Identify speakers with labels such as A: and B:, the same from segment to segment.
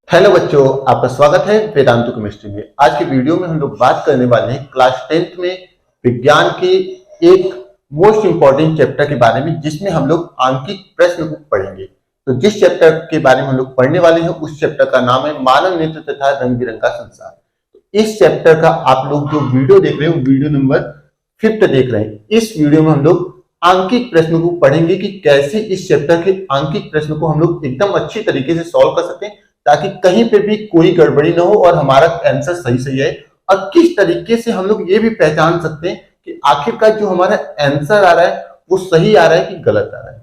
A: Hello बच्चों, आपका स्वागत है वेदांतु केमिस्ट्री में। आज की वीडियो में हम लोग बात करने वाले हैं क्लास 10th में विज्ञान के एक मोस्ट इंपॉर्टेंट चैप्टर के बारे में, जिसमें हम लोग आंकिक प्रश्न को पढ़ेंगे। तो जिस चैप्टर के बारे में हम लोग पढ़ने वाले हैं उस चैप्टर का नाम है मानव नेत्र तथा रंग बिरंग का संसार। तो इस चैप्टर का आप लोग जो वीडियो देख रहे हो वीडियो नंबर 5 देख रहे हैं। इस वीडियो में हम लोग आंकिक प्रश्न को पढ़ेंगे कि कैसे इस चैप्टर के आंकिक प्रश्न को हम लोग एकदम अच्छी तरीके से सॉल्व कर सकते हैं, ताकि कहीं पे भी कोई गड़बड़ी ना हो और हमारा आंसर सही सही है। और किस तरीके से हम लोग ये भी पहचान सकते हैं कि आखिरकार जो हमारा आंसर आ रहा है वो सही आ रहा है कि गलत आ रहा है।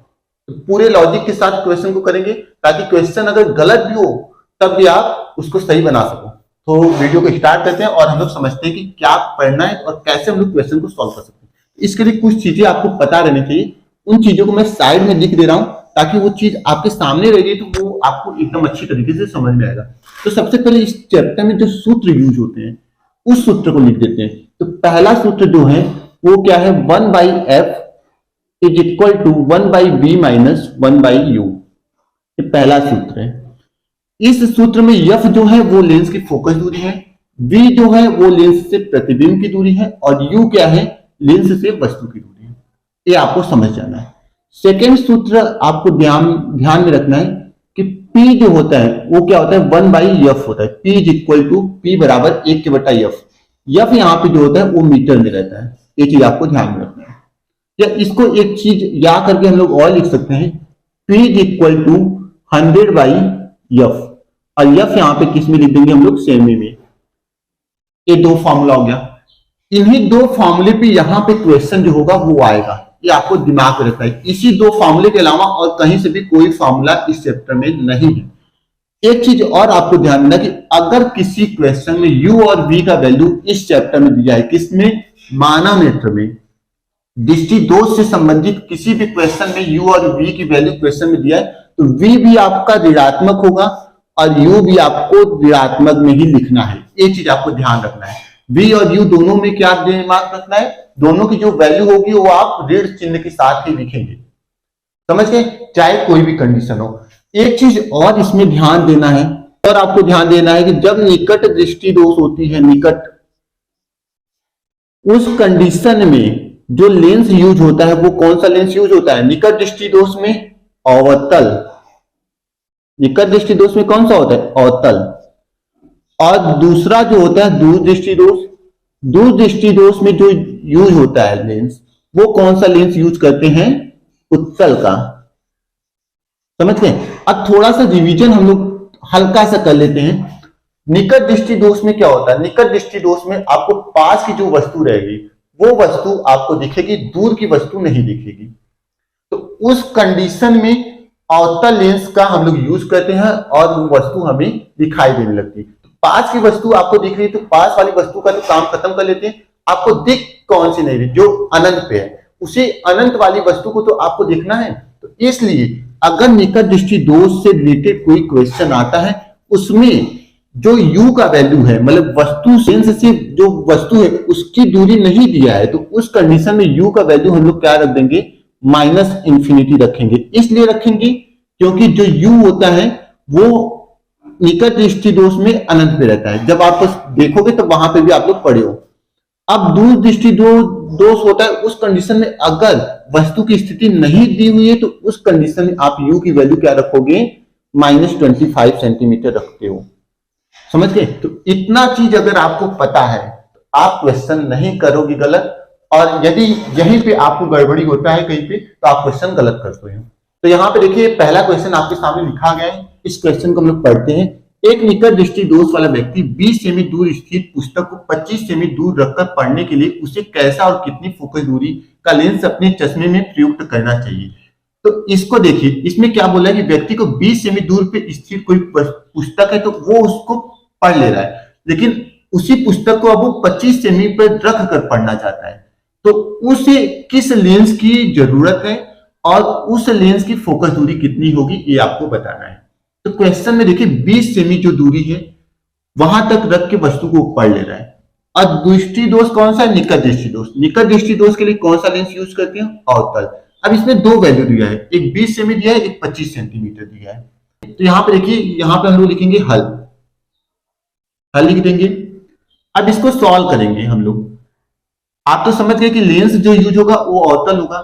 A: तो पूरे लॉजिक के साथ क्वेश्चन को करेंगे, ताकि क्वेश्चन अगर गलत भी हो तब भी आप उसको सही बना सको। तो वीडियो को स्टार्ट करते हैं और हम लोग समझते हैं कि क्या पढ़ना है और कैसे हम लोग क्वेश्चन को सॉल्व कर सकते हैं। इसके लिए कुछ चीजें आपको पता रहनी चाहिए। उन चीजों को मैं साइड में लिख दे रहा हूं ताकि वो चीज आपके सामने रहेगी तो वो आपको एकदम अच्छी तरीके से समझ में आएगा। तो सबसे पहले इस चैप्टर में जो सूत्र यूज होते हैं उस सूत्र को लिख देते हैं। तो पहला सूत्र जो है वो क्या है, 1/f is equal to 1/v minus 1/u। ये पहला सूत्र है। इस सूत्र में f जो है वो लेंस की फोकस दूरी है, v जो है वो लेंस से प्रतिबिंब की दूरी है और u क्या है, लेंस से वस्तु की दूरी है। ये आपको समझ जाना है। सेकेंड सूत्र आपको ध्यान में रखना है कि P जो होता है वो क्या होता है, 1/f होता है। P is equal to P बराबर 1/f। f यहाँ पे जो होता है वो मीटर में रहता है। ये चीज आपको ध्यान में रखना है। या इसको एक चीज याद करके हम लोग और लिख सकते हैं, P is equal to 100/f और f यहाँ पे किस में लिख देंगे हम लोग, सेमी में। ये दो फॉर्मूला हो गया। इन्हीं दो फॉर्मूले पे यहाँ पे क्वेश्चन जो होगा वो आएगा। ये आपको दिमाग में रखना है। इसी दो फॉर्मूले के अलावा और कहीं से भी कोई फॉर्मूला इस चैप्टर में नहीं है। एक चीज और आपको ध्यान रखना कि अगर किसी क्वेश्चन में u और v का वैल्यू इस चैप्टर में दिया है, किसमें, मानव नेत्र में, दृष्टि दोष से संबंधित किसी भी क्वेश्चन में u और v की वैल्यू क्वेश्चन में दिया है तो v भी आपका ऋणात्मक होगा और u भी आपको ऋणात्मक में ही लिखना है। ये चीज आपको ध्यान रखना है। v और u दोनों में क्या दिमाग रखना है, दोनों की जो वैल्यू होगी वो आप ऋण चिन्ह के साथ ही लिखेंगे। समझ गए, चाहे कोई भी कंडीशन हो। एक चीज और इसमें ध्यान देना है, और आपको ध्यान देना है कि जब निकट दृष्टि दोष होती है, निकट, उस कंडीशन में जो लेंस यूज होता है वो कौन सा लेंस यूज होता है, निकट दृष्टि दोष में अवतल। निकट दृष्टि दोष में कौन सा होता है, अवतल। और दूसरा जो होता है दूर दृष्टि दोष। दूर दृष्टि दोष में जो यूज होता है लेंस, वो कौन सा लेंस यूज करते हैं, उत्तल का। समझ गए। अब थोड़ा सा रिवीजन हम लोग हल्का सा कर लेते हैं। निकट दृष्टि दोष में क्या होता है, निकट दृष्टि दोष में आपको पास की जो वस्तु रहेगी वो वस्तु आपको दिखेगी, दूर की वस्तु नहीं दिखेगी। तो उस कंडीशन में अवतल लेंस का हम लोग यूज करते हैं और वो वस्तु हमें दिखाई देने लगती है। पास की वस्तु आपको दिख रही है तो पास वाली वस्तु का तो काम खत्म कर लेते हैं। आपको दिख कौन सी नहीं रही, जो अनंत पे है, उसे अनंत वाली वस्तु को तो आपको दिखना है। तो इसलिए अगर निकट दृष्टि दोष से रिलेटेड कोई क्वेश्चन आता है उसमें जो u का वैल्यू है, मतलब वस्तु लेंस से जो वस्तु है उसकी दूरी नहीं दिया है, तो उस कंडीशन में u का वैल्यू हम लोग क्या रख देंगे, -∞ रखेंगे। इसलिए रखेंगे क्योंकि जो u होता है वो निकट दृष्टि दोष में अनंत पे रहता है। जब आप देखोगे तो वहां पे भी आप लोग पढ़े हो। अब दूर दृष्टि दोष होता है उस कंडीशन में अगर वस्तु की स्थिति नहीं दी हुई है तो उस कंडीशन में आप u की वैल्यू क्या रखोगे, -25 सेंटीमीटर रखते हो। समझ गए। तो इतना चीज अगर आपको पता है तो आप क्वेश्चन नहीं करोगे गलत, और यदि यहीं पे आपको गड़बड़ी होता है कहीं पे तो आप क्वेश्चन गलत करते हो। तो यहाँ पे देखिए पहला क्वेश्चन आपके सामने लिखा गया है। इस क्वेश्चन को हम लोग पढ़ते हैं। एक निकट दृष्टि दोष वाला व्यक्ति 20 सेमी दूर स्थित पुस्तक को 25 सेमी दूर रखकर पढ़ने के लिए उसे कैसा और कितनी फोकस दूरी का लेंस अपने चश्मे में प्रयुक्त करना चाहिए। तो इसको देखिए, इसमें क्या बोला है कि व्यक्ति को 20 सेमी दूर पे स्थित कोई पुस्तक है तो वो उसको पढ़ ले रहा है, लेकिन उसी पुस्तक को अब वो 25 सेमी पर रख कर पढ़ना चाहता है। तो उसे किस लेंस की जरूरत है और उस लेंस की फोकस दूरी कितनी होगी ये आपको बताना है। तो क्वेश्चन में देखिए 20 सेमी जो दूरी है वहां तक रख के वस्तु को पढ़ ले रहा है। और दृष्टि दोष कौन सा है, निकट दृष्टि दोष। निकट दृष्टि दोष के लिए कौन सा लेंस यूज करते हैं, अवतल। अब इसमें दो वैल्यू दिया है, एक 20 सेमी दिया है, एक 25 सेंटीमीटर दिया है। तो यहाँ पे देखिए, यहाँ पे हम लोग लिखेंगे हल, हल लिख देंगे। अब इसको सॉल्व करेंगे हम लोग। आप तो समझ गए कि लेंस जो यूज होगा वो अवतल होगा।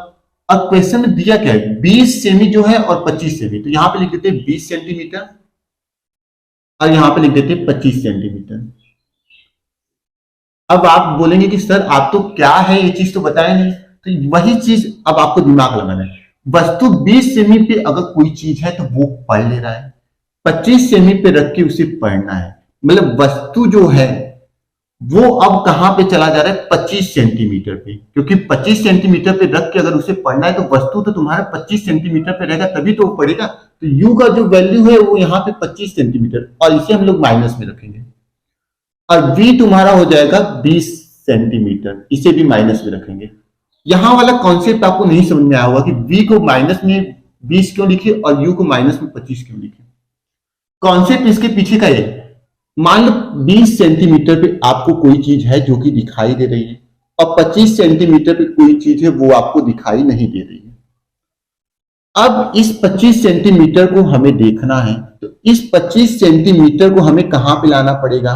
A: अब क्वेश्चन में दिया क्या है, 20 सेमी जो है और 25 सेमी, तो यहां पे लिख देते हैं 20 सेंटीमीटर और यहां पे लिख देते हैं 25 सेंटीमीटर। अब आप बोलेंगे कि सर आप तो क्या है, ये चीज तो बताया नहीं। तो वही चीज अब आपको दिमाग लगाना है। वस्तु 20 सेमी पे अगर कोई चीज है तो वो पढ़ ले रहा है, 25 सेमी पे रख के उसे पढ़ना है। मतलब वस्तु जो है वो अब कहां पे चला जा रहा है, 25 सेंटीमीटर पे, क्योंकि 25 सेंटीमीटर पे रख के अगर उसे पढ़ना है तो वस्तु तो तुम्हारा 25 सेंटीमीटर पे रहेगा तभी तो वो पढ़ेगा। तो यू का जो वैल्यू है वो यहाँ पे 25 सेंटीमीटर, और इसे हम लोग माइनस में रखेंगे। और v तुम्हारा हो जाएगा 20 सेंटीमीटर, इसे भी माइनस में रखेंगे। यहां वाला कॉन्सेप्ट आपको नहीं समझ में आया होगा कि v को माइनस में 20 क्यों लिखे और u को माइनस में 25 क्यों लिखे। कॉन्सेप्ट इसके पीछे का है, मान लो 20 सेंटीमीटर पे आपको कोई चीज है जो कि दिखाई दे रही है और 25 सेंटीमीटर पे कोई चीज है वो आपको दिखाई नहीं दे रही है। अब इस 25 सेंटीमीटर को हमें देखना है, तो इस 25 सेंटीमीटर को हमें कहां पे लाना पड़ेगा,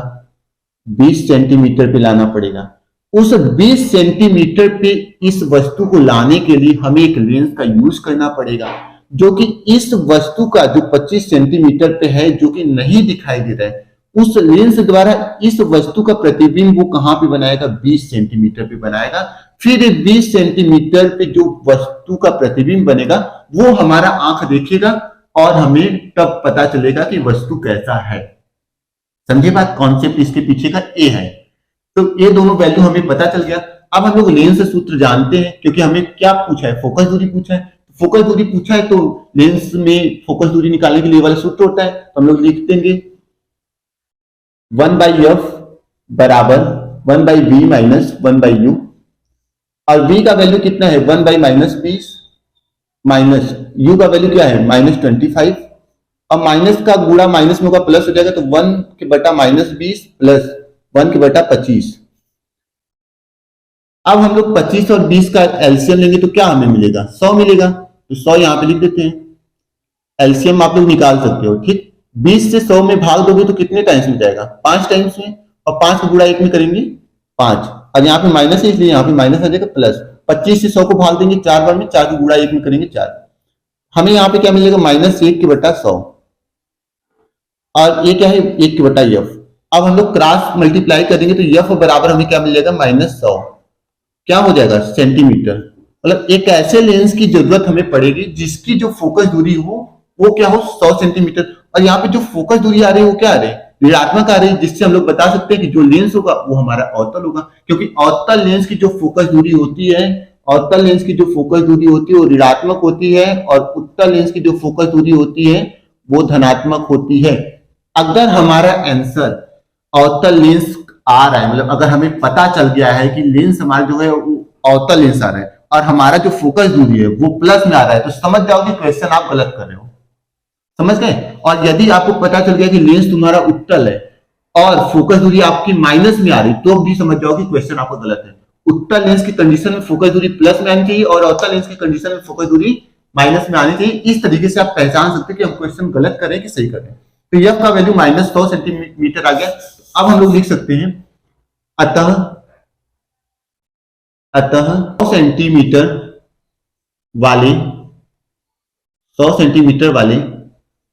A: 20 सेंटीमीटर पे लाना पड़ेगा। उस 20 सेंटीमीटर पे इस वस्तु को लाने के लिए हमें एक लेंस का यूज करना पड़ेगा, जो कि इस वस्तु का जो 25 सेंटीमीटर पे है जो कि नहीं दिखाई दे रहा है, उस लेंस द्वारा इस वस्तु का प्रतिबिंब वो कहां पे बनाएगा, 20 सेंटीमीटर पे बनाएगा। फिर 20 सेंटीमीटर पे जो वस्तु का प्रतिबिंब बनेगा वो हमारा आंख देखेगा और हमें तब पता चलेगा कि वस्तु कैसा है। समझे बात, कॉन्सेप्ट इसके पीछे का ए है। तो ये दोनों वैल्यू हमें पता चल गया। अब हम लोग लेंस सूत्र जानते हैं, क्योंकि हमें क्या पूछा है, फोकस दूरी पूछा है। फोकस दूरी पूछा है तो लेंस में फोकस दूरी निकालने के लिए वाला सूत्र होता है, तो हम लोग लिख देंगे 1/f बराबर 1/v माइनस 1/u, और v का वैल्यू कितना है 1/-20 माइनस u का वैल्यू क्या है -25, और माइनस का गुणा माइनस में होगा प्लस हो जाएगा, तो 1/-20 प्लस 1/25। अब हम लोग 25 और 20 का एलसीएम लेंगे तो क्या हमें मिलेगा, 100 मिलेगा। तो 100 यहां पे लिख देते हैं, एलसीएम आप लोग निकाल सकते हो। ठीक, 20 से 100 में भाग दोगे तो कितने टाइम्स में जाएगा, 5 टाइम्स में, और 5 को गुणा 1 में करेंगे 5, और यहाँ पे माइनस है इसलिए यहाँ पे माइनस आ जाएगा प्लस। 25 से 100 को भाग देंगे 4 बार में, 4 को गुणा 1 में करेंगे 4, हमें यहाँ पे क्या मिलेगा -1/100, और ये क्या है 1/f। अब हम लोग क्रॉस मल्टीप्लाई करेंगे तो f बराबर हमें क्या मिल जाएगा -100, क्या हो जाएगा सेंटीमीटर। मतलब एक ऐसे लेंस की जरूरत हमें पड़ेगी जिसकी जो फोकस दूरी हो वो क्या हो 100 सेंटीमीटर, और यहाँ पे जो फोकस दूरी आ रही है वो क्या आ रही है, ऋणात्मक आ रही है, जिससे हम लोग बता सकते हैं कि जो लेंस होगा वो हमारा अवतल होगा। क्योंकि अवतल लेंस की जो फोकस दूरी होती है, अवतल लेंस की जो फोकस दूरी होती है वो ऋणात्मक होती है, और उत्तल लेंस की जो फोकस दूरी होती है वो धनात्मक होती है। अगर हमारा आंसर अवतल लेंस आ रहा है, मतलब अगर हमें पता चल गया है कि लेंस हमारा जो है वो अवतल लेंस आ रहा है और हमारा जो फोकस दूरी है वो प्लस में आ रहा है, तो समझ जाओ कि क्वेश्चन आप गलत कर रहे हो, समझ गए। और यदि आपको पता चल गया कि लेंस तुम्हारा उत्तल है और फोकस दूरी आपकी माइनस में आ रही, तो भी समझ जाओ कि क्वेश्चन आपको गलत है। उत्तल लेंस की कंडीशन में फोकस दूरी प्लस में आनी चाहिए और अवतल लेंस की कंडीशन में फोकस दूरी माइनस में आनी चाहिए। इस तरीके से आप पहचान सकते हैं कि हम क्वेश्चन गलत करें कि सही करें। तो f का वैल्यू -100 सेंटीमीटर आ गया। अब हम लोग लिख सकते हैं अतः 100 सेंटीमीटर वाले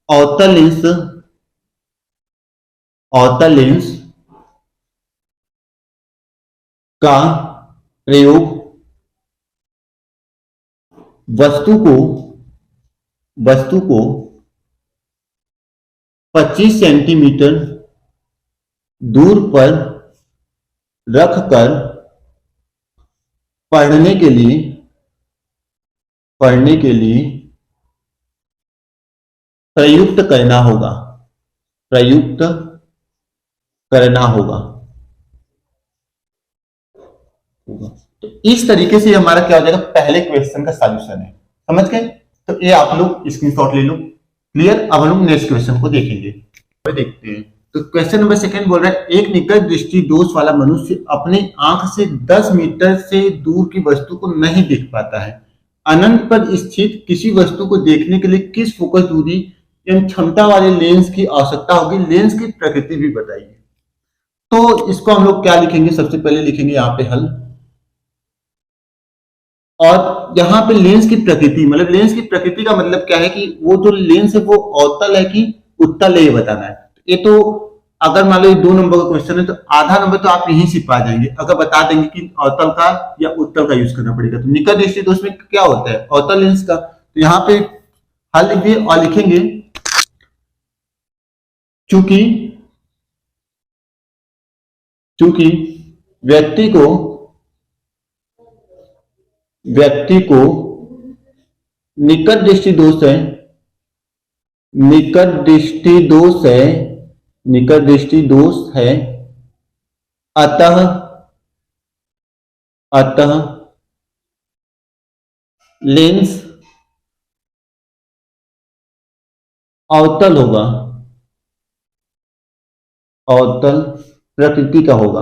A: अवतल लेंस का प्रयोग वस्तु को 25 सेंटीमीटर दूर पर रखकर पढ़ने के लिए प्रयुक्त करना होगा। तो इस तरीके से हमारा क्या हो जाएगा, पहले क्वेश्चन का सॉल्यूशन है, समझ गए। तो ये आप लोग स्क्रीनशॉट ले लो, क्लियर। अब हम लोग नेक्स्ट क्वेश्चन को देखेंगे, देखते हैं। तो क्वेश्चन नंबर 2 बोल रहा है, एक निकट दृष्टि दोष वाला मनुष्य अपनी आंख से 10 मीटर से दूर की वस्तु को नहीं देख पाता है। अनंत पर स्थित किसी वस्तु को देखने के लिए किस फोकस दूरी एवं क्षमता वाले लेंस की आवश्यकता होगी, लेंस की प्रकृति भी बताइए। तो इसको हम लोग क्या लिखेंगे, सबसे पहले लिखेंगे यहाँ पे हल, और यहाँ पे लेंस की प्रकृति, मतलब लेंस की प्रकृति का मतलब क्या है कि वो जो लेंस है वो अवतल है कि उत्तल है ये बताना है। ये तो अगर मान लो ये 2 नंबर का क्वेश्चन है तो आधा नंबर तो आप यहीं से पा जाएंगे, अगर बता देंगे कि अवतल का या उत्तल का यूज करना पड़ेगा। तो निकट दृष्टि दोष में क्या होता है, अवतल लेंस का। तो यहाँ पे हल लिख दिए और लिखेंगे चूंकि व्यक्ति को निकट दृष्टि दोष है, अतः लेंस अवतल होगा, अवतल प्रकृति का होगा,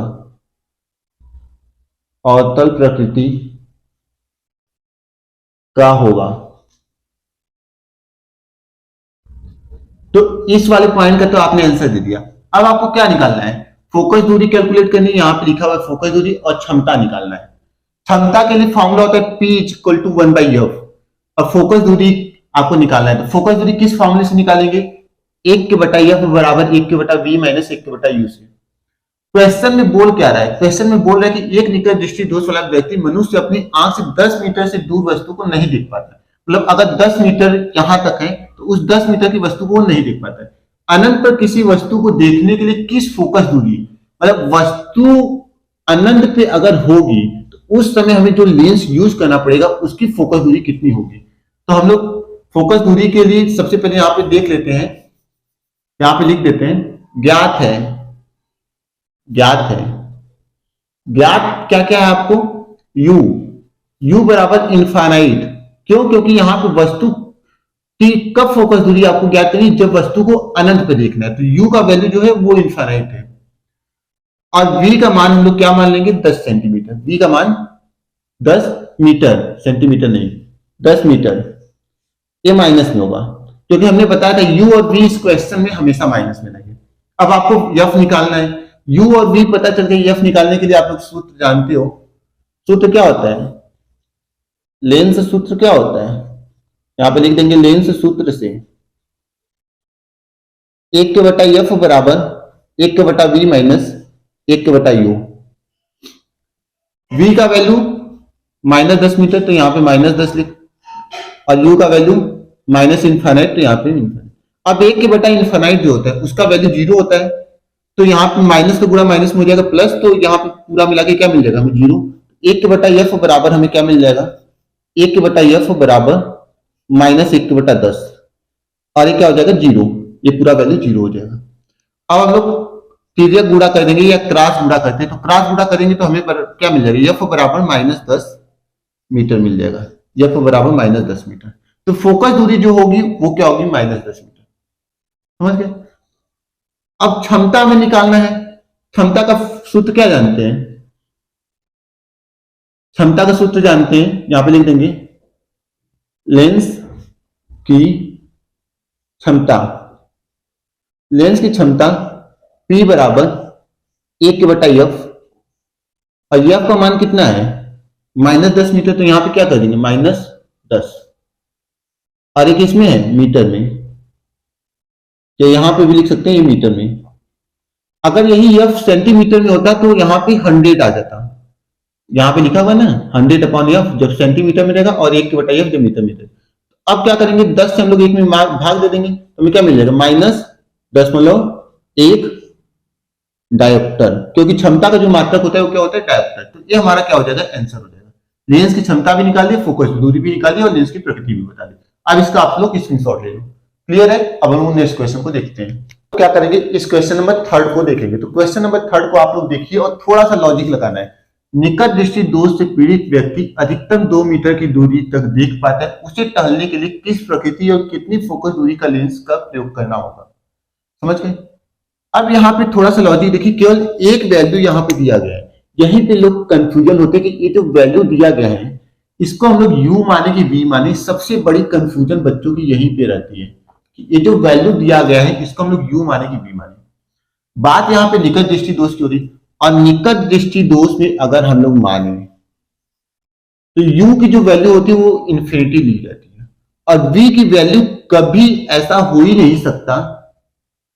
A: अवतल प्रकृति का होगा। तो इस वाले पॉइंट का तो आपने आंसर दे दिया। अब आपको क्या निकालना है, फोकस दूरी कैलकुलेट करनी है, यहां पे लिखा हुआ है फोकस दूरी, और क्षमता निकालना है। क्षमता के लिए फॉर्मूला होता है P = 1/f, और फोकस दूरी आपको निकालना है। तो फोकस दूरी किस फॉर्मूले से निकालेंगे, 1/f बराबर 1/v - 1/u से। क्वेश्चन में बोल क्या रहा है, क्वेश्चन में बोल रहा है कि एक निकट दृष्टि दोष वाला व्यक्ति मनुष्य अपनी आंख से 10 मीटर से दूर वस्तु को नहीं देख पाता। मतलब अगर 10 मीटर यहां तक है तो उस 10 मीटर की वस्तु को वो नहीं देख पाता है। अनंत पर किसी वस्तु को देखने के लिए किस फोकस दूरी, मतलब वस्तु अनंत पे अगर होगी तो उस समय हमें जो लेंस यूज करना पड़ेगा उसकी फोकस दूरी कितनी होगी। तो हम लोग फोकस दूरी के लिए सबसे पहले यहाँ पे देख लेते हैं, यहाँ पे लिख देते हैं ज्ञात क्या क्या है आपको, u बराबर इनफाइनाइट। क्यों, क्योंकि यहां पे वस्तु की कब फोकस दूरी आपको ज्ञात करनी, जब वस्तु को अनंत पे देखना है। तो u का वैल्यू जो है वो इनफाइनाइट है, और v का मान हम लोग क्या मान लेंगे, 10 सेंटीमीटर। v का मान 10 मीटर, सेंटीमीटर नहीं, 10 मीटर। ये माइनस में होगा क्योंकि हमने बताया था u और v इस क्वेश्चन में हमेशा माइनस में लगे। अब आपको f निकालना है, u और v पता चल गया। f निकालने के लिए आप लोग सूत्र जानते हो, सूत्र क्या होता है, लेंस सूत्र क्या होता है, यहां पे लिख देंगे लेंस सूत्र से 1/f बराबर 1/v - 1/u। v का वैल्यू -10 मीटर, तो यहाँ पे -10 लिख, और u का वैल्यू -इनफाइनाइट, तो यहाँ पे इनफाइनाइट। अब 1/इनफाइनाइट जो होता है उसका वैल्यू 0 होता है, तो यहाँ पे माइनस का गुणा माइनस में हो जाएगा प्लस, तो यहाँ पे पूरा मिला के क्या मिल जाएगा हमें, 0। 1/f बराबर हमें क्या मिल जाएगा, 1/f बराबर -1/10, और ये क्या हो जाएगा 0, ये पूरा वैल्यू 0 हो जाएगा। अब हम लोग तिर्यक गुणा कर देंगे या क्रॉस गुणा करते हैं, तो क्रॉस गुणा करेंगे तो हमें क्या मिल जाएगा, f बराबर -10 मीटर मिल जाएगा, f बराबर -10 मीटर। तो फोकस दूरी जो होगी वो क्या होगी, -10 मीटर। समझ गए। अब क्षमता में निकालना है, क्षमता का सूत्र क्या जानते हैं, क्षमता का सूत्र जानते हैं, यहां पे लिख देंगे लेंस की क्षमता, लेंस की क्षमता P बराबर 1/f, और f का मान कितना है, -10 मीटर। तो यहां पे क्या कर देंगे, -10, और एक इसमें है मीटर में, या यहां पे भी लिख सकते हैं ये मीटर में। अगर यही f सेंटीमीटर में होता तो यहां पे 100 आ जाता, यहां पे लिखा हुआ ना 100/f, जब सेंटीमीटर में रहेगा, और 1/f जब मीटर में रहेगा। अब क्या करेंगे, 10 से हम लोग 1 में भाग दे देंगे, तो हमें क्या मिल जाएगा, -10.1 डायोप्टर, क्योंकि क्षमता का जो मात्रक होता है वो क्या होता है, डायोप्टर। तो ये हमारा क्या हो जाएगा, आंसर हो जाएगा। लेंस की क्षमता भी निकाल दी, फोकस दूरी भी निकाल दी, और लेंस की प्रकृति भी बता दी। अब इसका आप लोग स्क्रीनशॉट ले लो, क्लियर है। अब हम नेक्स्ट क्वेश्चन को देखते हैं। तो क्या करेंगे, इस क्वेश्चन नंबर 3 को देखेंगे। तो क्वेश्चन नंबर 3 को आप लोग देखिए और थोड़ा सा लॉजिक लगाना है। निकट दृष्टि दोष से पीड़ित व्यक्ति अधिकतम 2 मीटर की दूरी तक देख पाता है, उसे टहलने के लिए किस प्रकृति और कितनी फोकस दूरी का लेंस का प्रयोग करना होगा। समझ गए। अब यहाँ पे थोड़ा सा लॉजिक देखिए, केवल एक वैल्यू यहाँ पे दिया गया है, यहीं पे लोग कंफ्यूजन होते हैं कि ये जो वैल्यू दिया गया है इसको हम लोग u माने कि v माने। सबसे बड़ी कंफ्यूजन बच्चों की यहीं पे रहती है। कि ये जो वैल्यू दिया गया है इसको हम लोग u माने कि v माने। बात यहाँ पे निकट दृष्टि दोष की हो रही, और निकट दृष्टि दोष में अगर हम लोग माने तो u की जो वैल्यू होती है वो इंफिनिटी ली जाती है, और v की वैल्यू कभी ऐसा हो ही नहीं सकता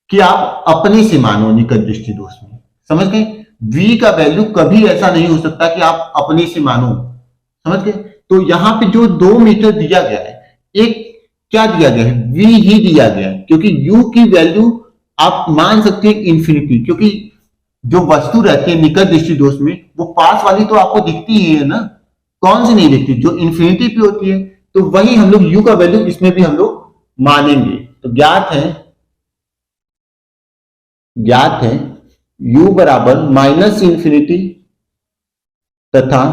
A: कि आप अपने से मानो निकट दृष्टि दोष में। समझ गए? v का वैल्यू कभी ऐसा नहीं हो सकता कि आप अपने से मानो। समझ गए? तो यहां पे जो 2 मीटर दिया गया है, एक क्या दिया गया है, v ही दिया गया है, क्योंकि u की वैल्यू आप मान सकते हैं इंफिनिटी, क्योंकि जो वस्तु रहती है निकट दृष्टि दोष में वो पास वाली तो आपको दिखती ही है ना, कौन सी नहीं दिखती, जो इंफिनिटी पे होती है। तो वही हम लोग u का वैल्यू इसमें भी हम लोग मानेंगे। तो ज्ञात है u बराबर माइनस इंफिनिटी तथा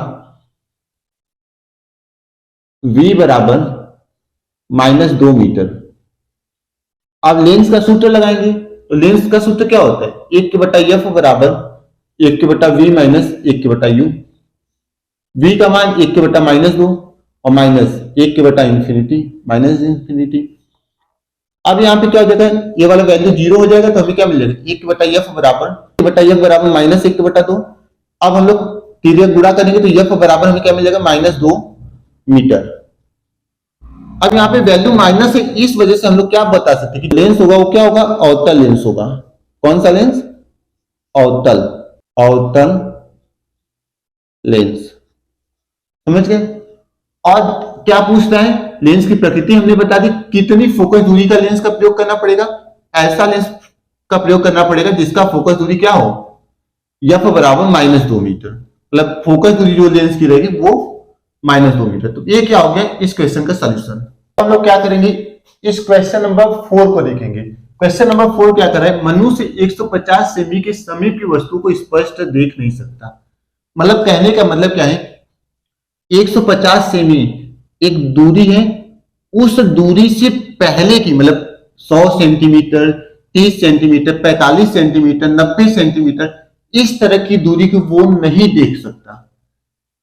A: v बराबर -2 मीटर। अब लेंस का सूत्र लगाएंगे, तो लेंस का सूत्र क्या होता है, 1/f बराबर 1/v माइनस 1/u। v का मान 1/-2 और माइनस 1/इंफिनिटी माइनस इंफिनिटी। अब यहाँ पे क्या हो जाएगा, ये वाला वैल्यू 0 हो जाएगा, तो हमें क्या मिलेगा, 1/f बराबर माइनस 1/2। अब हम लोग तिर्यक गुणा करेंगे तो f बराबर हमें क्या मिल जाएगा, -2 मीटर। अब यहाँ पे वैल्यू माइनस है, इस वजह से हम लोग क्या बता सकते हैं कि लेंस होगा वो क्या होगा, अवतल लेंस होगा। कौन सा लेंस, अवतल लेंस। समझ गए? और क्या पूछ रहा है, लेंस की प्रकृति हमने बता दी, कितनी फोकस दूरी का लेंस का प्रयोग करना पड़ेगा, ऐसा लेंस का प्रयोग करना पड़ेगा जिसका फोकस दूरी क्या हो, f बराबर -2 मीटर, मतलब फोकस दूरी जो लेंस की रहेगी वो -2 मीटर। तो ये क्या हो गया इस क्वेश्चन का सॉल्यूशन। हम लोग क्या करेंगे, इस क्वेश्चन नंबर 4 को देखेंगे। क्वेश्चन नंबर 4 क्या कर रहा है, मनुष्य 150 सेमी के समीप की वस्तु को स्पष्ट देख नहीं सकता। मतलब कहने का मतलब क्या है, 150 सेमी एक दूरी है, उस दूरी से पहले की मतलब 100 सेंटीमीटर, 30 सेंटीमीटर, 45 सेंटीमीटर, 90 सेंटीमीटर, इस तरह की दूरी को वो नहीं देख सकता।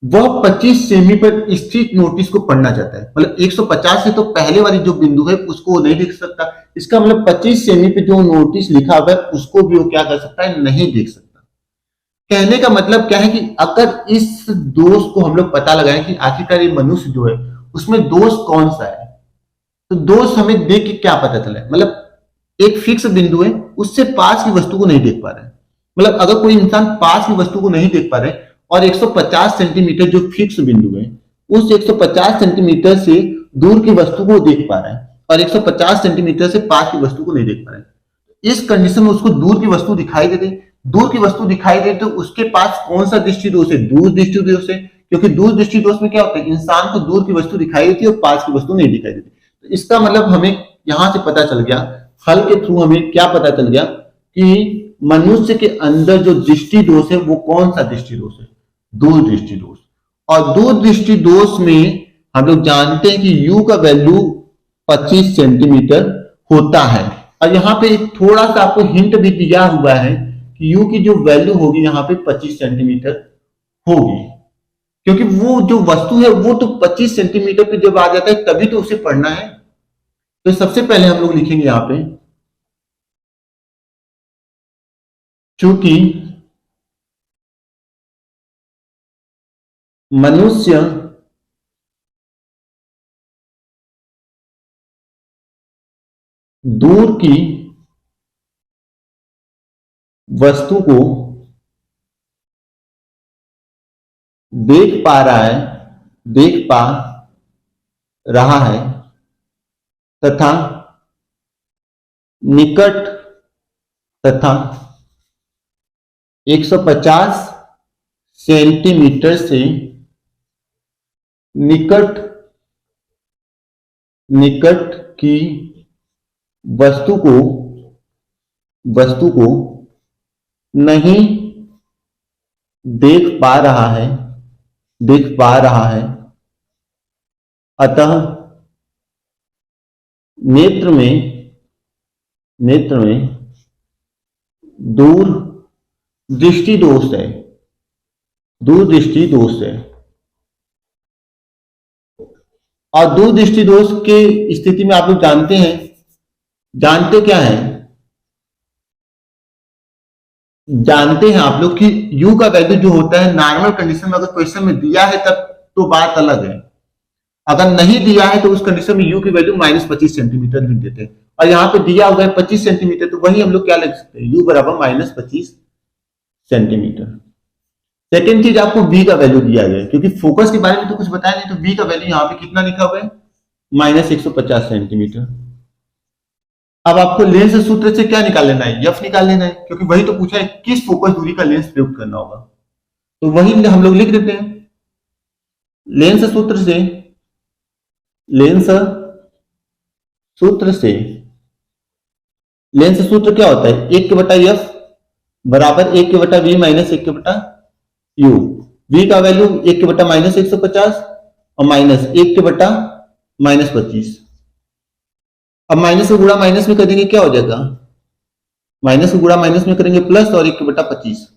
A: वह 25 सेमी पर स्थित नोटिस को पढ़ना चाहता है, मतलब 150 से तो पहले वाली जो बिंदु है उसको वो नहीं देख सकता। इसका मतलब 25 सेमी पे जो नोटिस लिखा हुआ है उसको भी वो क्या कर सकता है, नहीं देख सकता। कहने का मतलब क्या है कि अगर इस दोष को हम लोग पता लगाएं कि आखिरकार ये मनुष्य जो है उसमें दोष कौन सा है, तो दोष हमें देख के क्या पता चला है, मतलब एक फिक्स बिंदु है, उससे पास की वस्तु को नहीं देख पा रहा है। मतलब अगर कोई इंसान पास की वस्तु को नहीं देख पा रहे और 150 सेंटीमीटर जो फिक्स बिंदु है उस 150 सेंटीमीटर से दूर की वस्तु को देख पा रहा है और 150 सेंटीमीटर से पास की वस्तु को नहीं देख पा रहा है, इस कंडीशन में उसको दूर की वस्तु दिखाई दे रही, दूर की वस्तु दिखाई दे तो उसके पास कौन सा दृष्टि दोष है, दूर दृष्टि दोष है, क्योंकि दूर दृष्टि दोष में क्या होता है, इंसान को दूर की वस्तु दिखाई देती है और पास की वस्तु नहीं दिखाई देती। तो इसका मतलब हमें यहां से पता चल गया, हल के थ्रू हमें क्या पता चल गया कि मनुष्य के अंदर जो दृष्टि दोष है वो कौन सा दृष्टि दोष है, दूर दृष्टि दोष। और दूर दृष्टि दोष में हम लोग जानते हैं कि u का वैल्यू 25 सेंटीमीटर होता है। और यहाँ पे थोड़ा सा आपको हिंट भी दिया हुआ है कि u की जो वैल्यू होगी यहाँ पे 25 सेंटीमीटर होगी, क्योंकि वो जो वस्तु है वो तो 25 सेंटीमीटर पे जब आ जाता है तभी तो उसे पढ़ना है। तो सबसे पहले हम लोग लिखेंगे यहाँ पे, चूंकि मनुष्य दूर की वस्तु को देख पा रहा है तथा निकट तथा 150 सेंटीमीटर से निकट की वस्तु को नहीं देख पा रहा है, अतः नेत्र में दूर दृष्टि दोष है, और दूर दृष्टि दोष के स्थिति में आप लोग जानते हैं जानते क्या है, जानते हैं आप लोग कि u का वैल्यू जो होता है नॉर्मल कंडीशन में अगर क्वेश्चन में दिया है तब तो बात अलग है, अगर नहीं दिया है तो उस कंडीशन में u की वैल्यू -25 सेंटीमीटर लिख देते हैं। और यहाँ पे दिया हुआ है 25 सेंटीमीटर, तो वही हम लोग क्या लिख सकते हैं, u बराबर -25 सेंटीमीटर। सेकेंड चीज, आपको v का वैल्यू दिया गया है, क्योंकि फोकस के बारे में तो कुछ बताया नहीं, तो v का वैल्यू यहाँ पे कितना लिखा हुआ है, -150 सेंटीमीटर। अब आपको लेंस सूत्र से क्या निकाल लेना है, f निकाल लेना है, क्योंकि वही तो पूछा है किस फोकस दूरी का लेंस प्रयोग करना होगा, तो वही हम लोग लिख देते हैं। लेंस सूत्र से, लेंस सूत्र से, लेंस सूत्र क्या होता है, 1/f बराबर 1/v माइनस 1/u। v का वैल्यू 1/-150 और माइनस 1/-25। अब माइनस को गुणा माइनस में कर देंगे क्या हो जाएगा, माइनस को गुणा माइनस में करेंगे प्लस और 1/25।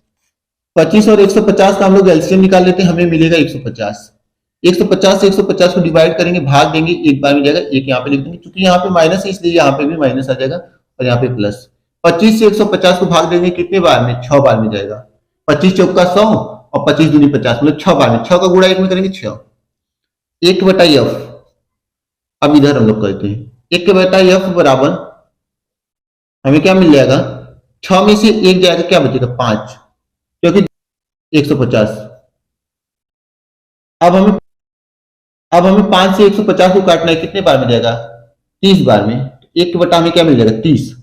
A: 25 और 150 का हम लोग एलसीएम निकाल लेते हैं, हमें मिलेगा 150। 150 से 150 को डिवाइड करेंगे, भाग देंगे, एक बार में जाएगा, एक यहाँ पे लिख देंगे, क्योंकि यहाँ पे माइनस है इसलिए यहाँ पे भी माइनस आ जाएगा और यहाँ पे प्लस। 25 से 150 को भाग देंगे कितने बार में, 6 बार में जाएगा। 25 चौका 100 और 25 दूनी 50, मतलब 6 बार में, 6 का गुणा 1 में करेंगे 6। 1/f अब इधर हम लोग करते हैं, 1/f बराबर हमें क्या मिल जाएगा, 6 में से 1 जाएगा, क्या बचेगा 5, क्योंकि 150। अब हमें 5 से 150 को काटना है, कितने बार में जाएगा, 30 बार में। 1/, में क्या मिल जाएगा 30,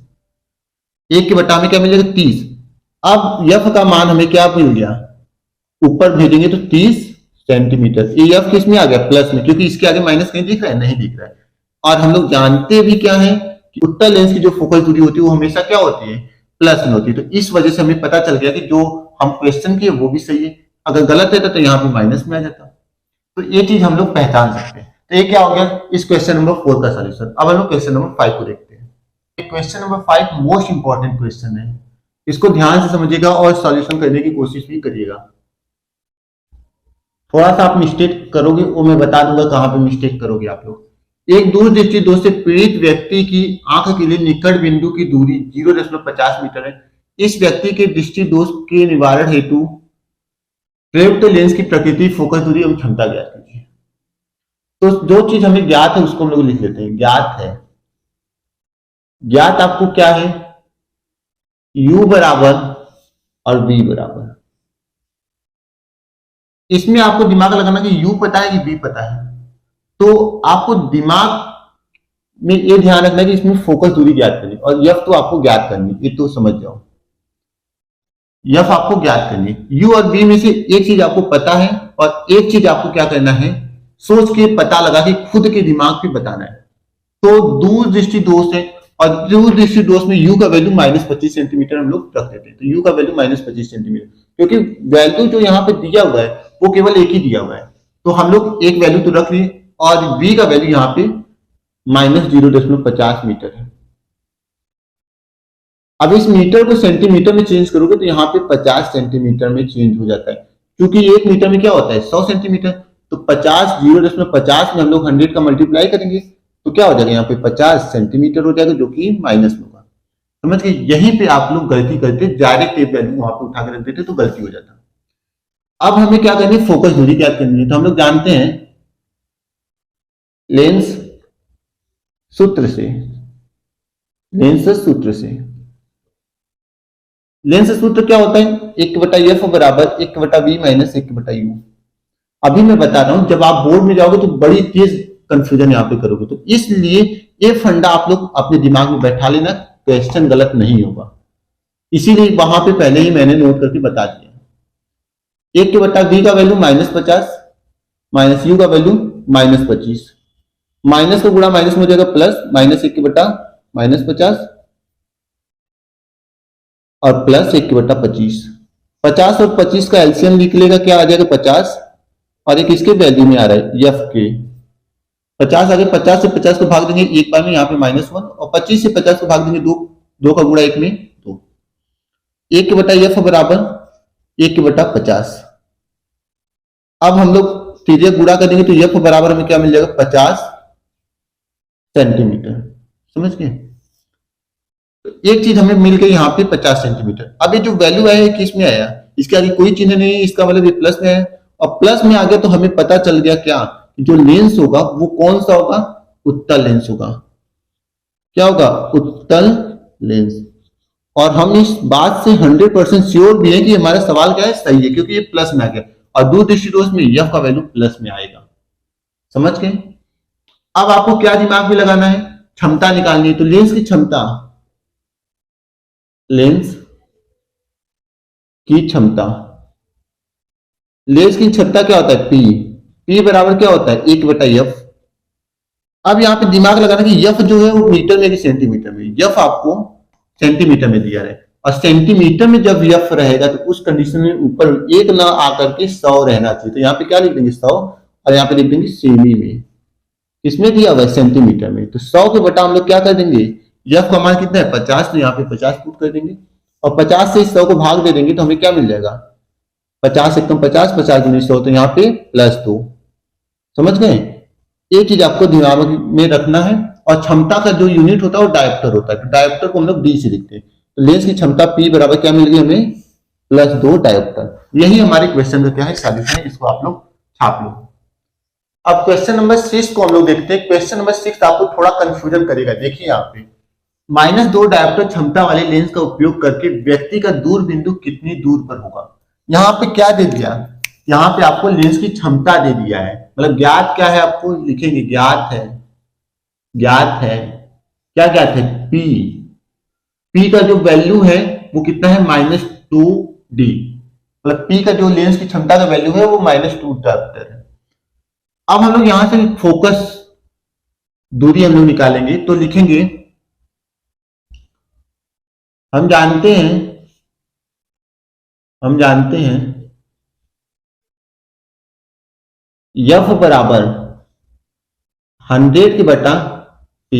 A: 1/, में क्या मिल जाएगा 30। अब f का मान हमें क्या मिल गया, ऊपर भेजेंगे तो 30 सेंटीमीटर। ये f किस में आ गया, प्लस में, क्योंकि इसके आगे माइनस कहीं दिख रहा है, नहीं दिख रहा है। और हम लोग जानते भी क्या है कि उत्तल लेंस की जो फोकस दूरी होती है वो हमेशा क्या होती है, प्लस में होती है। तो इस वजह से हमें पता चल गया कि जो हम क्वेश्चन किए वो भी सही है, अगर गलत है तो यहाँ पे माइनस में आ जाता। तो ये चीज हम लोग पहचान सकते हैं। तो ये क्या हो गया इस क्वेश्चन नंबर 4 का सॉल्यूशन। अब हम लोग क्वेश्चन नंबर 5 को देखते हैं। Question number 5 most important question है, इसको ध्यान से समझिएगा और सॉल्यूशन करने की कोशिश भी करिएगा। थोड़ा सा आप मिस्टेक करोगे, वो मैं बता दूंगा कहां पे मिस्टेक करोगे आप लोग। एक दूरदृष्टि दोष से पीड़ित व्यक्ति की आंख के लिए निकट बिंदु की दूरी 0.50 मीटर है। इस व्यक्ति के दृष्टि दोष के निवारण हेतु प्रयुक्त लेंस की प्रकृति, फोकस दूरी एवं क्षमता ज्ञात कीजिए। तो जो चीज हमें ज्ञात है उसको हम लोग लिख लेते हैं। ज्ञात है, ज्ञात आपको क्या है, u बराबर और v बराबर। इसमें आपको दिमाग लगाना कि u पता है कि v पता है, तो आपको दिमाग में ये ध्यान रखना कि इसमें फोकस दूरी ज्ञात करनी और f तो आपको ज्ञात करनी, ये तो समझ जाओ। f आपको ज्ञात करनी, u और v में से एक चीज आपको पता है और एक चीज आपको क्या करना है, सोच के पता लगा के खुद के दिमाग पे बताना है। तो दूरदृष्टि दोष है और दूरदृष्टि दोष में u का वैल्यू -25 सेंटीमीटर हम लोग रख देते हैं। तो u का वैल्यू -25 सेंटीमीटर, क्योंकि वैल्यू जो यहाँ पे दिया हुआ है वो केवल एक ही दिया हुआ है, तो हम लोग एक वैल्यू तो रख लिए और v का वैल्यू यहाँ पे -0.50 मीटर है। अब इस मीटर को सेंटीमीटर में चेंज करोगे तो यहाँ पे 50 सेंटीमीटर में चेंज हो जाता है, क्योंकि 1 मीटर में क्या होता है 100 सेंटीमीटर। तो 50 0.50 में हम लोग 100 का मल्टीप्लाई करेंगे तो क्या हो जाएगा, यहाँ पे 50 सेंटीमीटर हो जाएगा, जो कि माइनस में होगा। समझ गए, यहीं पे आप लोग गलती करते, डायरेक्ट एक वैल्यू वहां पे उठा कर रख देते तो गलती हो जाता। अब हमें क्या करनी है, फोकस दूरी ज्ञात करनी है। तो हम लोग जानते हैं लेंस सूत्र से, लेंस सूत्र से, लेंस सूत्र क्या होता है, 1/f बराबर 1/v माइनस 1/u। अभी मैं बता रहा हूं, जब आप बोर्ड में जाओगे तो बड़ी तेज कंफ्यूजन यहाँ पे करोगे, तो इसलिए ये फंडा आप लोग अपने दिमाग में बैठा लेना, क्वेश्चन गलत नहीं होगा। इसीलिए वहां पे पहले ही मैंने नोट करके बता दिया। 1/v का वैल्यू -50 माइनस u का वैल्यू -25, माइनस का गुणा माइनस में हो जाएगा प्लस, -1/-50 और प्लस 1/25। 50 और 25 का एलसीएम निकलेगा, क्या आ जाएगा 50 और एक इसके वैल्यू में आ रहा है एफ के 50 आगे, 50 से 50 को भाग देंगे एक बार में, यहाँ पे -1 और 25 से 50 को भाग देंगे 2 का गुणा 1 में 2। 1/f बराबर 1/50। अब हम लोग सीधे गुणा कर देंगे तो f बराबर हमें क्या मिल जाएगा 50 सेंटीमीटर। समझ गए, तो एक चीज हमें मिल गई यहाँ पे 50 सेंटीमीटर। अब ये जो वैल्यू आया है किस में आया, इसके आगे कोई चिन्ह नहीं है, इसका मतलब ये प्लस में है। और प्लस में आ गया तो हमें पता चल गया क्या, जो लेंस होगा वो कौन सा होगा, उत्तल लेंस होगा। क्या होगा, उत्तल लेंस। और हम इस बात से 100% श्योर भी है कि हमारा सवाल क्या है, सही है, क्योंकि ये प्लस में आ गया और दूरदृष्टि दोष में यफ का वैल्यू प्लस में आएगा। समझ गए। अब आपको क्या दिमाग में लगाना है, क्षमता निकालनी है। तो लेंस की क्षमता, लेंस की क्षमता, लेंस की क्षमता क्या होता है, पी। पी बराबर क्या होता है, 1/f। अब यहां पे दिमाग लगाना कि यफ जो है वो मीटर में कि सेंटीमीटर में। यफ आपको सेंटीमीटर में दिया है और सेंटीमीटर में जब यफ रहेगा तो उस कंडीशन में ऊपर एक ना आकर के 100 रहना चाहिए। तो यहाँ पे क्या लिख देंगे, 100, और यहाँ पे लिख देंगे सेमी में। किसमें दिया हुआ है, सेंटीमीटर में। तो 100 के बटा हम लोग क्या कर देंगे, यफ का मान कितना है 50, तो यहाँ पे 50 पुट कर देंगे और 50 से 100 को भाग दे देंगे तो हमें क्या मिल जाएगा, 50 से कम 50, 50 दूनी 100, तो यहाँ पे +2। समझ गए। एक चीज आपको दिमाग में रखना है। और क्षमता का जो यूनिट होता है वो डायोप्टर होता है। तो डायोप्टर को हम लोग डी से लिखते हैं। तो लेंस की क्षमता P बराबर क्या मिल गई हमें, +2 डायोप्टर। यही हमारे क्वेश्चन का क्या है, सॉल्यूशन है। इसको आप लोग छाप लो। अब क्वेश्चन नंबर 6 को हम लोग देखते हैं। क्वेश्चन नंबर 6 आपको थोड़ा कंफ्यूजन करेगा। देखिए यहाँ पे -2 डायोप्टर क्षमता वाले लेंस का उपयोग करके व्यक्ति का दूर बिंदु कितनी दूर पर होगा। यहाँ पे क्या दे दिया, यहाँ पे आपको लेंस की क्षमता दे दिया है, मतलब ज्ञात क्या है आपको लिखेंगे, ज्ञात है, ज्ञात है, क्या ज्ञात है, P। P का जो वैल्यू है वो कितना है, -2D। मतलब P का जो लेंस की क्षमता का वैल्यू है वो -2 डायोप्टर है। अब हम लोग यहां से फोकस दूरी हम लोग निकालेंगे तो लिखेंगे, हम जानते हैं F बराबर 100 के बटा P।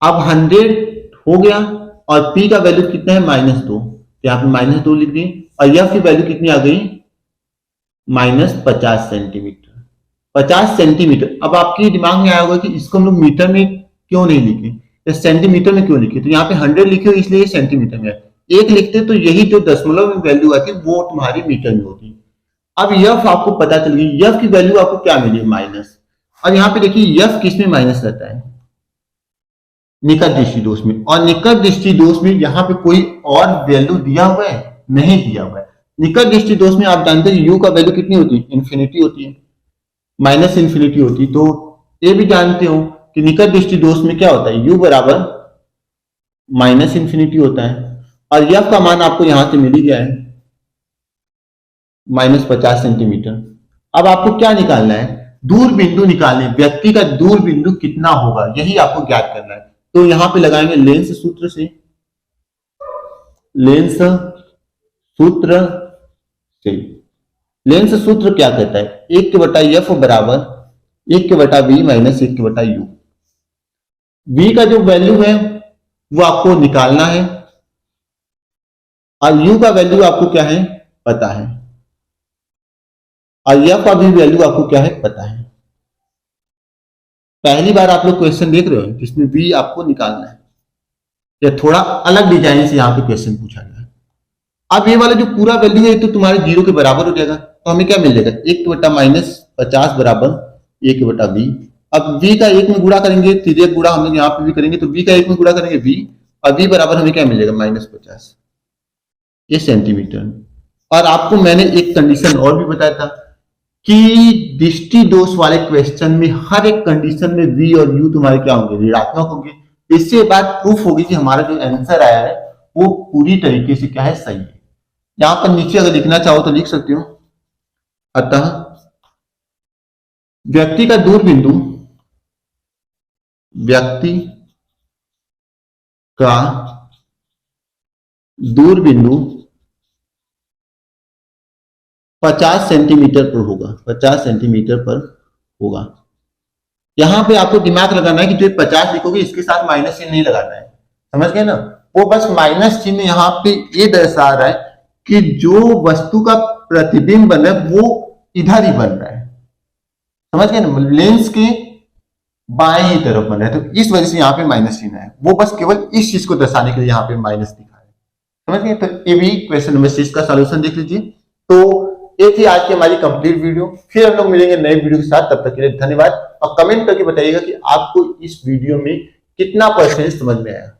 A: अब 100 हो गया और P का वैल्यू कितना है, -2, यहाँ पे -2 लिख दिए और F की वैल्यू कितनी आ गई, -50 सेंटीमीटर। 50 सेंटीमीटर। अब आपके दिमाग में आया होगा कि इसको हम लोग मीटर में क्यों नहीं लिखे, या सेंटीमीटर में क्यों लिखे। तो यहाँ पे 100 लिखे हो इसलिए सेंटीमीटर में है। एक लिखते तो यही जो दशमलव में वैल्यू आती वो तुम्हारी मीटर में होती। अब यफ आपको पता चल गई, यफ की वैल्यू आपको क्या मिली, माइनस। और यहाँ पे देखिए यफ किस में माइनस रहता है, निकट दृष्टि दोष में। और निकट दृष्टि दोष में यहाँ पे कोई और वैल्यू दिया हुआ है, नहीं दिया हुआ है। निकट दृष्टि दोष में आप जानते हैं यू का वैल्यू कितनी होती है, इन्फिनिटी होती है, -इन्फिनिटी होती है। तो ये भी जानते हो कि निकट दृष्टि दोष में क्या होता है, यू बराबर -इन्फिनिटी होता है। और यफ का मान आपको यहां से मिल ही गया है, -50 सेंटीमीटर। अब आपको क्या निकालना है, दूर बिंदु निकालने, व्यक्ति का दूर बिंदु कितना होगा यही आपको ज्ञात करना है। तो यहां पे लगाएंगे लेंस सूत्र से, लेंस सूत्र से। लेंस सूत्र क्या कहता है, 1/f बराबर 1/v माइनस 1/u। v का जो वैल्यू है वो आपको निकालना है और u का वैल्यू आपको क्या है पता है, और f का भी वैल्यू आपको क्या है पता है। पहली बार आप लोग क्वेश्चन देख रहे हो जिसमें v आपको निकालना है, या थोड़ा अलग डिजाइन से यहाँ पे क्वेश्चन पूछा गया है। अब ये वाला जो पूरा वैल्यू है तो तुम्हारे 0 के बराबर हो जाएगा। तो हमें क्या मिल जाएगा, 1/-50 बराबर 1/v। अब v का 1 में गुणा करेंगे, तिर्यक गुणा हम लोग यहाँ पे भी करेंगे, तो v का 1 में गुणा करेंगे v, और v बराबर हमें क्या मिलेगा, -50, ये सेंटीमीटर। और आपको मैंने एक कंडीशन और भी बताया था कि दृष्टि दोष वाले क्वेश्चन में हर एक कंडीशन में v और u तुम्हारे क्या होंगे, ऋणात्मक होंगे। इससे बात प्रूफ होगी कि हमारा जो आंसर आया है वो पूरी तरीके से क्या है, सही है। यहां पर नीचे अगर लिखना चाहो तो लिख सकते हो, अतः व्यक्ति का दूर बिंदु, व्यक्ति का दूर बिंदु 50 सेंटीमीटर पर होगा, 50 सेंटीमीटर पर होगा। यहां पे आपको दिमाग लगाना है कि जो 50 लिखोगे इसके साथ माइनस चिन्ह नहीं लगाना है, समझ गए ना। वो बस माइनस चिन्ह यहां पे ये दर्शा रहा है कि जो वस्तु का प्रतिबिंब बन रहा है वो इधर ही बन रहा है, समझ गए ना। लेंस के बाएं तरफ बना है, तो इस वजह से यहाँ पे माइनस चिन्ह है। वो बस केवल इस चीज को दर्शाने के लिए यहाँ पे माइनस दिखा है, समझ गए। तो ये भी क्वेश्चन नंबर 6 का सॉल्यूशन देख लीजिए। तो ये थी आज की हमारी कंप्लीट वीडियो। फिर हम लोग मिलेंगे नए वीडियो के साथ, तब तक के लिए धन्यवाद। और कमेंट करके बताइएगा कि आपको इस वीडियो में कितना % समझ में आया।